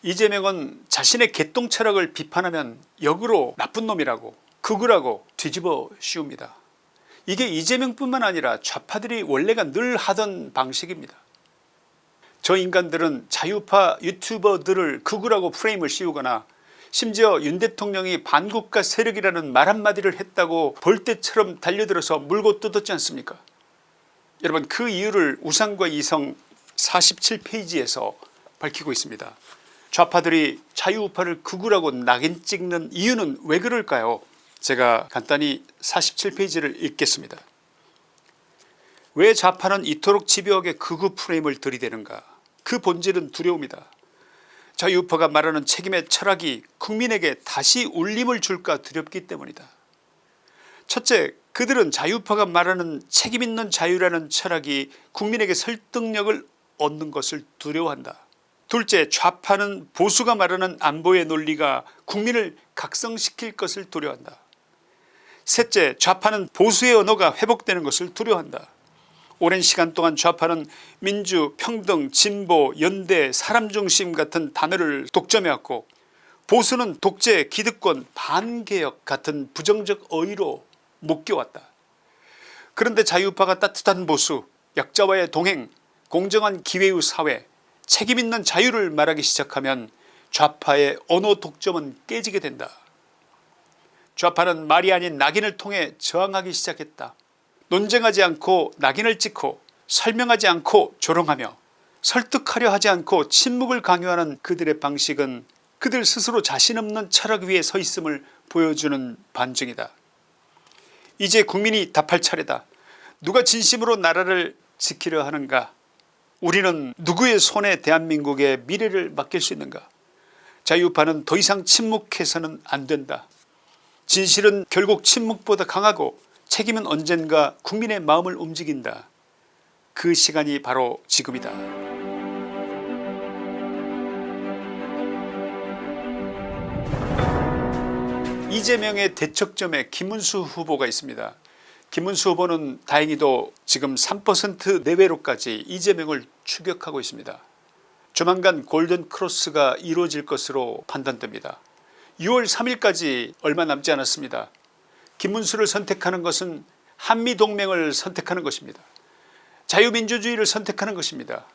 이재명은 자신의 개똥 철학을 비판하면 역으로 나쁜 놈이라고 극우라고 뒤집어 씌웁니다. 이게 이재명뿐만 아니라 좌파들이 원래가 늘 하던 방식입니다. 저 인간들은 자유파 유튜버들을 극우라고 프레임을 씌우거나 심지어 윤 대통령이 반국가 세력이라는 말 한마디를 했다고 벌떼처럼 달려들어서 물고 뜯었지 않습니까? 여러분, 그 이유를 우상과 이성 47페이지에서 밝히고 있습니다. 좌파들이 자유우파를 극우라고 낙인 찍는 이유는 왜 그럴까요? 제가 간단히 47페이지를 읽겠습니다. 왜 좌파는 이토록 집요하게 극우 프레임을 들이대는가? 그 본질은 두려움이다. 자유우파가 말하는 책임의 철학이 국민에게 다시 울림을 줄까 두렵기 때문이다. 첫째, 그들은 자유우파가 말하는 책임있는 자유라는 철학이 국민에게 설득력을 얻는 것을 두려워한다. 둘째, 좌파는 보수가 말하는 안보의 논리가 국민을 각성시킬 것을 두려워한다. 셋째, 좌파는 보수의 언어가 회복되는 것을 두려워한다. 오랜 시간 동안 좌파는 민주, 평등, 진보, 연대, 사람중심 같은 단어를 독점해왔고 보수는 독재, 기득권, 반개혁 같은 부정적 어휘로 묶여왔다. 그런데 자유우파가 따뜻한 보수, 약자와의 동행, 공정한 기회의 사회, 책임있는 자유를 말하기 시작하면 좌파의 언어 독점은 깨지게 된다. 좌파는 말이 아닌 낙인을 통해 저항하기 시작했다. 논쟁하지 않고 낙인을 찍고 설명하지 않고 조롱하며 설득하려 하지 않고 침묵을 강요하는 그들의 방식은 그들 스스로 자신 없는 철학 위에 서 있음을 보여주는 반증이다. 이제 국민이 답할 차례다. 누가 진심으로 나라를 지키려 하는가? 우리는 누구의 손에 대한민국의 미래를 맡길 수 있는가? 자유파는 더 이상 침묵해서는 안 된다. 진실은 결국 침묵보다 강하고 책임은 언젠가 국민의 마음을 움직인다. 그 시간이 바로 지금이다. 이재명의 대척점에 김문수 후보가 있습니다. 김문수 후보는 다행히도 지금 3% 내외로까지 이재명을 추격하고 있습니다. 조만간 골든크로스가 이루어질 것으로 판단됩니다. 6월 3일까지 얼마 남지 않았습니다. 김문수를 선택하는 것은 한미동맹을 선택하는 것입니다. 자유민주주의를 선택하는 것입니다.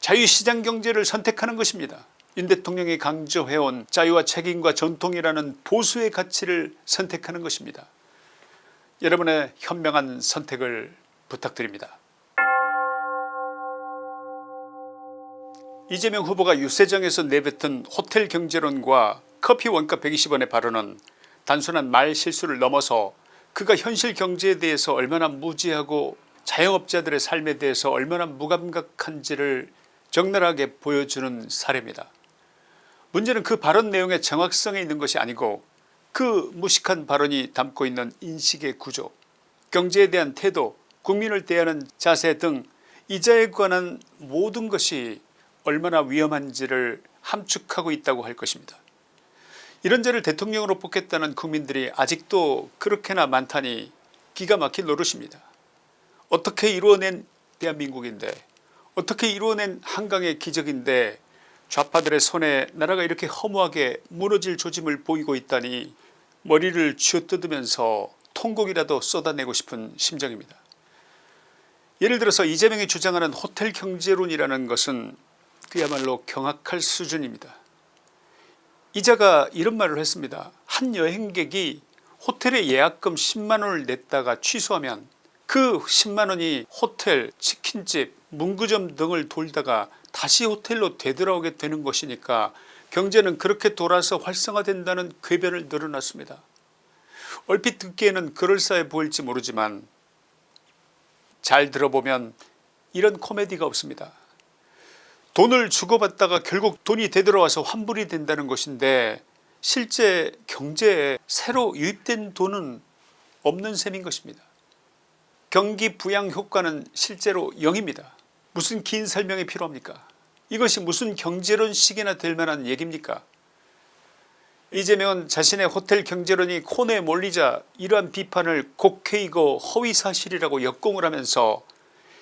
자유시장경제를 선택하는 것입니다. 윤 대통령이 강조해온 자유와 책임과 전통이라는 보수의 가치를 선택하는 것입니다. 여러분의 현명한 선택을 부탁드립니다. 이재명 후보가 유세장에서 내뱉은 호텔 경제론과 커피 원가 120원의 발언은 단순한 말 실수를 넘어서 그가 현실 경제에 대해서 얼마나 무지하고 자영업자들의 삶에 대해서 얼마나 무감각한지를 적나라하게 보여주는 사례입니다. 문제는 그 발언 내용의 정확성에 있는 것이 아니고 그 무식한 발언이 담고 있는 인식의 구조, 경제에 대한 태도, 국민을 대하는 자세 등 이자에 관한 모든 것이 얼마나 위험한지를 함축하고 있다고 할 것입니다. 이런 자를 대통령으로 뽑겠다는 국민들이 아직도 그렇게나 많다니 기가 막힐 노릇입니다. 어떻게 이루어낸 대한민국인데, 어떻게 이루어낸 한강의 기적인데 좌파들의 손에 나라가 이렇게 허무하게 무너질 조짐을 보이고 있다니 머리를 쥐어뜯으면서 통곡이라도 쏟아내고 싶은 심정입니다. 예를 들어서 이재명이 주장하는 호텔 경제론이라는 것은 그야말로 경악할 수준입니다. 이자가 이런 말을 했습니다. 한 여행객이 호텔에 예약금 10만원을 냈다가 취소하면 그 10만원이 호텔, 치킨집, 문구점 등을 돌다가 다시 호텔로 되돌아오게 되는 것이니까 경제는 그렇게 돌아서 활성화된다는 궤변을 늘어놨습니다. 얼핏 듣기에는 그럴싸해 보일지 모르지만 잘 들어보면 이런 코미디가 없습니다. 돈을 주고받다가 결국 돈이 되돌아와서 환불이 된다는 것인데 실제 경제에 새로 유입된 돈은 없는 셈인 것입니다. 경기 부양 효과는 실제로 0입니다. 무슨 긴 설명이 필요합니까? 이것이 무슨 경제론식이나 될 만한 얘기입니까? 이재명은 자신의 호텔 경제론이 코너에 몰리자 이러한 비판을 곡해이고 허위사실이라고 역공을 하면서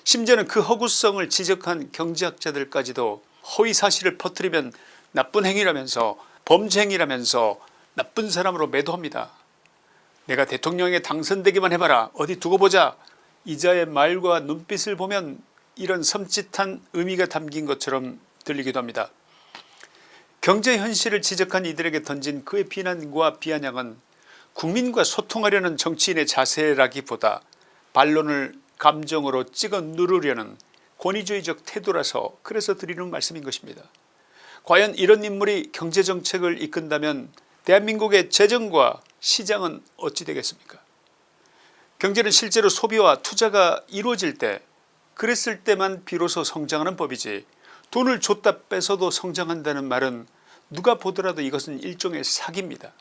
심지어는 그 허구성을 지적한 경제학자들까지도 허위사실을 퍼뜨리면 나쁜 행위라면서 범죄 행위라면서 나쁜 사람으로 매도합니다. 내가 대통령에 당선되기만 해봐라, 어디 두고 보자. 이자의 말과 눈빛을 보면 이런 섬찟한 의미가 담긴 것처럼 들리기도 합니다. 경제 현실을 지적한 이들에게 던진 그의 비난과 비아냥은 국민과 소통하려는 정치인의 자세라기보다 반론을 감정으로 찍어 누르려는 권위주의적 태도라서 그래서 드리는 말씀인 것입니다. 과연 이런 인물이 경제정책을 이끈다면 대한민국의 재정과 시장은 어찌 되겠습니까? 경제는 실제로 소비와 투자가 이루어질 때, 그랬을 때만 비로소 성장하는 법이지 돈을 줬다 뺏어도 성장한다는 말은 누가 보더라도 이것은 일종의 사기입니다.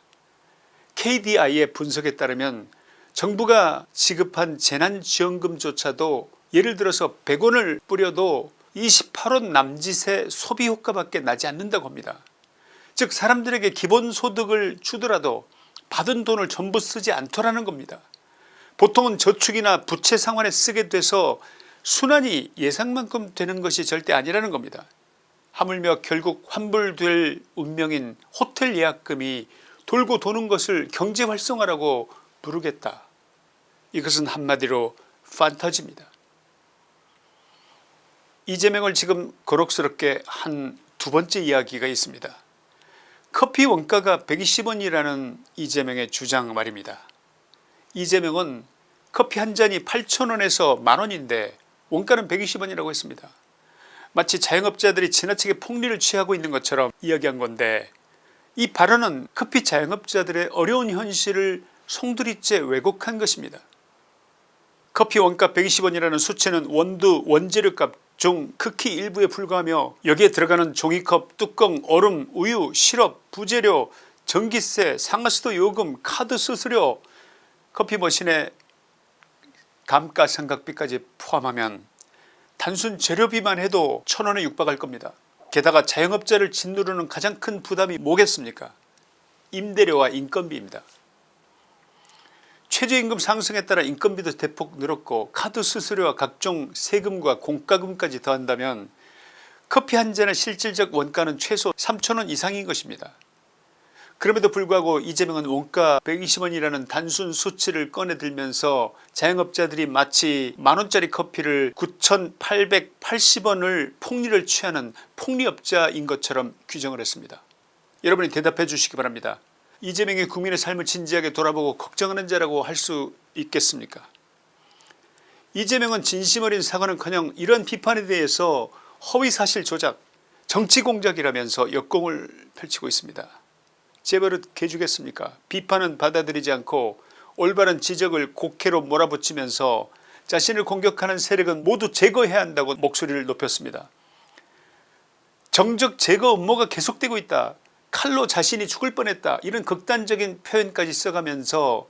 KDI의 분석에 따르면 정부가 지급한 재난지원금조차도 예를 들어서 100원을 뿌려도 28원 남짓의 소비효과밖에 나지 않는다고 합니다. 즉 사람들에게 기본소득을 주더라도 받은 돈을 전부 쓰지 않더라는 겁니다. 보통은 저축이나 부채 상환에 쓰게 돼서 순환이 예상만큼 되는 것이 절대 아니라는 겁니다. 하물며 결국 환불될 운명인 호텔 예약금이 돌고 도는 것을 경제활성화라고 부르겠다. 이것은 한마디로 판타지입니다. 이재명을 지금 거록스럽게 한 두 번째 이야기가 있습니다. 커피 원가가 120원이라는 이재명의 주장 말입니다. 이재명은 커피 한 잔이 8,000원에서 만원인데 원가는 120원이라고 했습니다. 마치 자영업자들이 지나치게 폭리를 취하고 있는 것처럼 이야기한 건데, 이 발언은 커피 자영업자들의 어려운 현실을 송두리째 왜곡한 것입니다. 커피 원가 120원이라는 수치는 원두 원재료값 중 극히 일부에 불과하며 여기에 들어가는 종이컵, 뚜껑, 얼음, 우유, 시럽, 부재료, 전기세, 상하수도 요금, 카드 수수료, 커피 머신의 감가상각비까지 포함하면 단순 재료비만 해도 1,000원에 육박할 겁니다. 게다가 자영업자를 짓누르는 가장 큰 부담이 뭐겠습니까? 임대료와 인건비입니다. 최저임금 상승에 따라 인건비도 대폭 늘었고 카드 수수료와 각종 세금과 공과금까지 더한다면 커피 한 잔의 실질적 원가는 최소 3,000원 이상인 것입니다. 그럼에도 불구하고 이재명은 원가 120원이라는 단순 수치를 꺼내들면서 자영업자들이 마치 만원짜리 커피를 9,880원을 폭리를 취하는 폭리업자인 것처럼 규정을 했습니다. 여러분이 대답해 주시기 바랍니다. 이재명이 국민의 삶을 진지하게 돌아보고 걱정하는 자라고 할 수 있겠습니까? 이재명은 진심 어린 사과는커녕 이런 비판에 대해서 허위사실 조작, 정치공작이라면서 역공을 펼치고 있습니다. 제 버릇 개주겠습니까? 비판은 받아들이지 않고 올바른 지적을 곡해로 몰아붙이면서 자신을 공격하는 세력은 모두 제거해야 한다고 목소리를 높였습니다. 정적 제거 음모가 계속되고 있다, 칼로 자신이 죽을 뻔했다, 이런 극단적인 표현까지 써가면서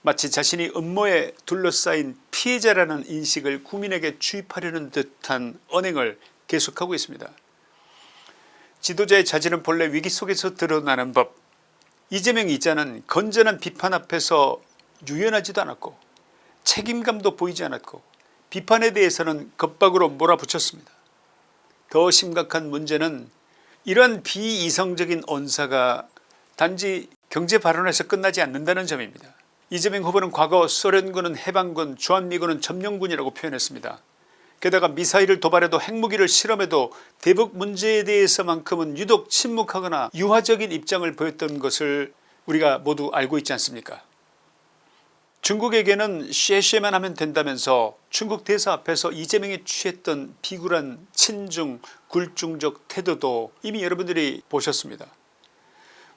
마치 자신이 음모에 둘러싸인 피해자라는 인식을 국민에게 주입하려는 듯한 언행을 계속하고 있습니다. 지도자의 자질은 본래 위기 속에서 드러나는 법. 이재명 이자는 건전한 비판 앞에서 유연하지도 않았고 책임감도 보이지 않았고 비판에 대해서는 겁박으로 몰아붙였습니다. 더 심각한 문제는 이러한 비이성적인 언사가 단지 경제 발언에서 끝나지 않는다는 점입니다. 이재명 후보는 과거 소련군은 해방군, 주한미군은 점령군이라고 표현했습니다. 게다가 미사일을 도발해도 핵무기를 실험해도 대북 문제에 대해서만큼은 유독 침묵하거나 유화적인 입장을 보였던 것을 우리가 모두 알고 있지 않습니까? 중국에게는 쉐쉐만 하면 된다면서 중국 대사 앞에서 이재명이 취했던 비굴한 친중 굴중적 태도도 이미 여러분들이 보셨습니다.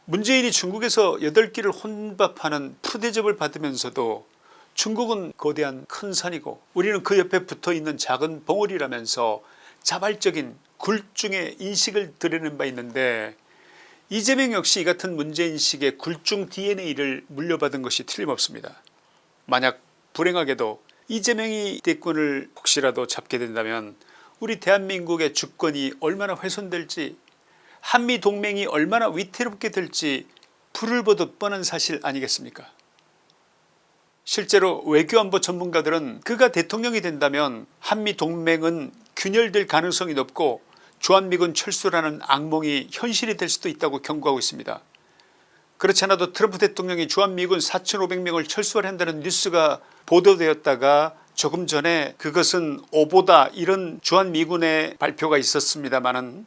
문재인이 중국에서 8끼를 혼밥하는 푸대접을 받으면서도 중국은 거대한 큰 산이고 우리는 그 옆에 붙어있는 작은 봉우리라면서 자발적인 굴중의 인식을 드러낸 바 있는데, 이재명 역시 이 같은 문제인식의 굴중 DNA를 물려받은 것이 틀림없습니다. 만약 불행하게도 이재명이 대권을 혹시라도 잡게 된다면 우리 대한민국의 주권이 얼마나 훼손될지, 한미동맹이 얼마나 위태롭게 될지 불을 보듯 뻔한 사실 아니겠습니까? 실제로 외교안보 전문가들은 그가 대통령이 된다면 한미동맹은 균열될 가능성이 높고 주한미군 철수라는 악몽이 현실이 될 수도 있다고 경고하고 있습니다. 그렇지 않아도 트럼프 대통령이 주한미군 4,500명을 철수를 한다는 뉴스가 보도되었다가 조금 전에 그것은 오보다 이런 주한미군의 발표가 있었습니다마는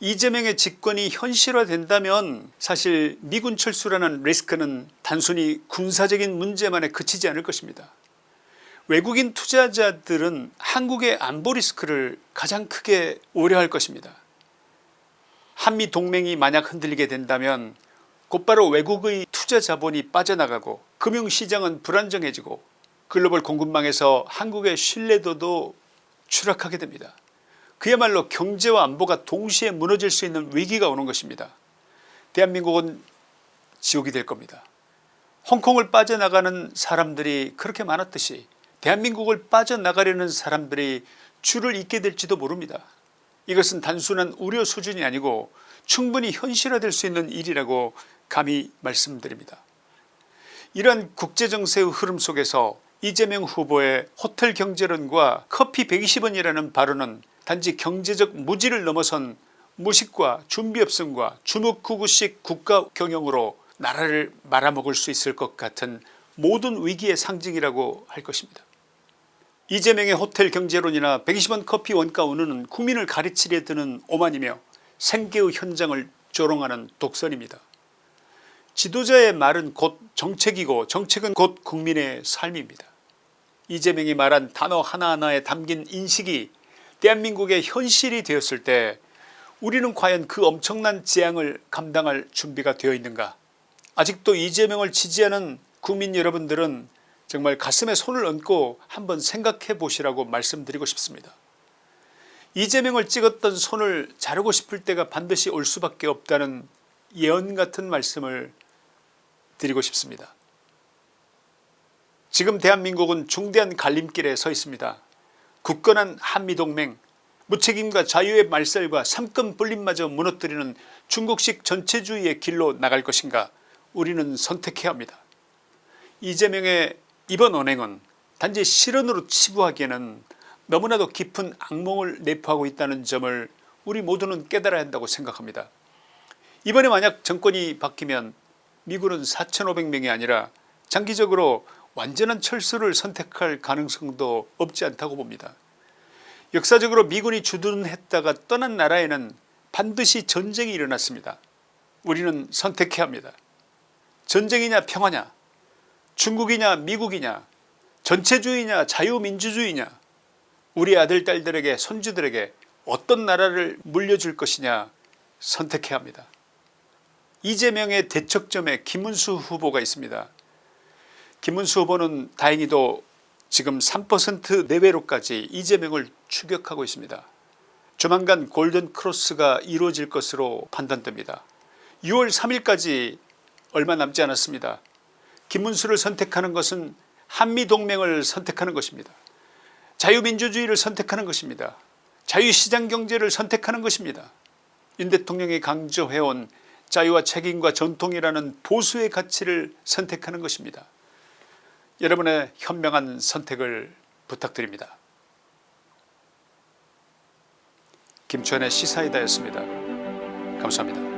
이재명의 집권이 현실화된다면 사실 미군 철수라는 리스크는 단순히 군사적인 문제만에 그치지 않을 것입니다. 외국인 투자자들은 한국의 안보 리스크를 가장 크게 우려할 것입니다. 한미동맹이 만약 흔들리게 된다면 곧바로 외국의 투자 자본이 빠져나가고 금융시장은 불안정해지고 글로벌 공급망에서 한국의 신뢰도도 추락하게 됩니다. 그야말로 경제와 안보가 동시에 무너질 수 있는 위기가 오는 것입니다. 대한민국은 지옥이 될 겁니다. 홍콩을 빠져나가는 사람들이 그렇게 많았듯이 대한민국을 빠져나가려는 사람들이 줄을 잇게 될지도 모릅니다. 이것은 단순한 우려 수준이 아니고 충분히 현실화될 수 있는 일이라고 감히 말씀드립니다. 이러한 국제정세의 흐름 속에서 이재명 후보의 호텔 경제론과 커피 120원이라는 발언은 단지 경제적 무지를 넘어선 무식과 준비 없음과 주먹구구식 국가 경영으로 나라를 말아먹을 수 있을 것 같은 모든 위기의 상징이라고 할 것입니다. 이재명의 호텔 경제론이나 120원 커피 원가 운운은 국민을 가르치려 드는 오만이며 생계의 현장을 조롱하는 독설입니다. 지도자의 말은 곧 정책이고 정책은 곧 국민의 삶입니다. 이재명이 말한 단어 하나하나에 담긴 인식이 대한민국의 현실이 되었을 때 우리는 과연 그 엄청난 재앙을 감당할 준비가 되어 있는가. 아직도 이재명을 지지하는 국민 여러분들은 정말 가슴에 손을 얹고 한번 생각해 보시라고 말씀드리고 싶습니다. 이재명을 찍었던 손을 자르고 싶을 때가 반드시 올 수밖에 없다는 예언 같은 말씀을 드리고 싶습니다. 지금 대한민국은 중대한 갈림길에 서 있습니다. 굳건한 한미동맹, 무책임과 자유의 말살과 삼권 분립마저 무너뜨리는 중국식 전체주의의 길로 나갈 것인가. 우리는 선택해야 합니다. 이재명의 이번 언행은 단지 실언으로 치부하기에는 너무나도 깊은 악몽을 내포하고 있다는 점을 우리 모두는 깨달아야 한다고 생각합니다. 이번에 만약 정권이 바뀌면 미군은 4,500명이 아니라 장기적으로 완전한 철수를 선택할 가능성도 없지 않다고 봅니다. 역사적으로 미군이 주둔했다가 떠난 나라에는 반드시 전쟁이 일어났습니다. 우리는 선택해야 합니다. 전쟁이냐 평화냐, 중국이냐 미국이냐, 전체주의냐 자유민주주의냐, 우리 아들 딸들에게 손주들에게 어떤 나라를 물려줄 것이냐 선택해야 합니다. 이재명의 대척점에 김문수 후보가 있습니다. 김문수 후보는 다행히도 지금 3% 내외로까지 이재명을 추격하고 있습니다. 조만간 골든크로스가 이루어질 것으로 판단됩니다. 6월 3일까지 얼마 남지 않았습니다. 김문수를 선택하는 것은 한미동맹을 선택하는 것입니다. 자유민주주의를 선택하는 것입니다. 자유시장경제를 선택하는 것입니다. 윤 대통령이 강조해온 자유와 책임과 전통이라는 보수의 가치를 선택하는 것입니다. 여러분의 현명한 선택을 부탁드립니다. 김천의 시사이다였습니다. 감사합니다.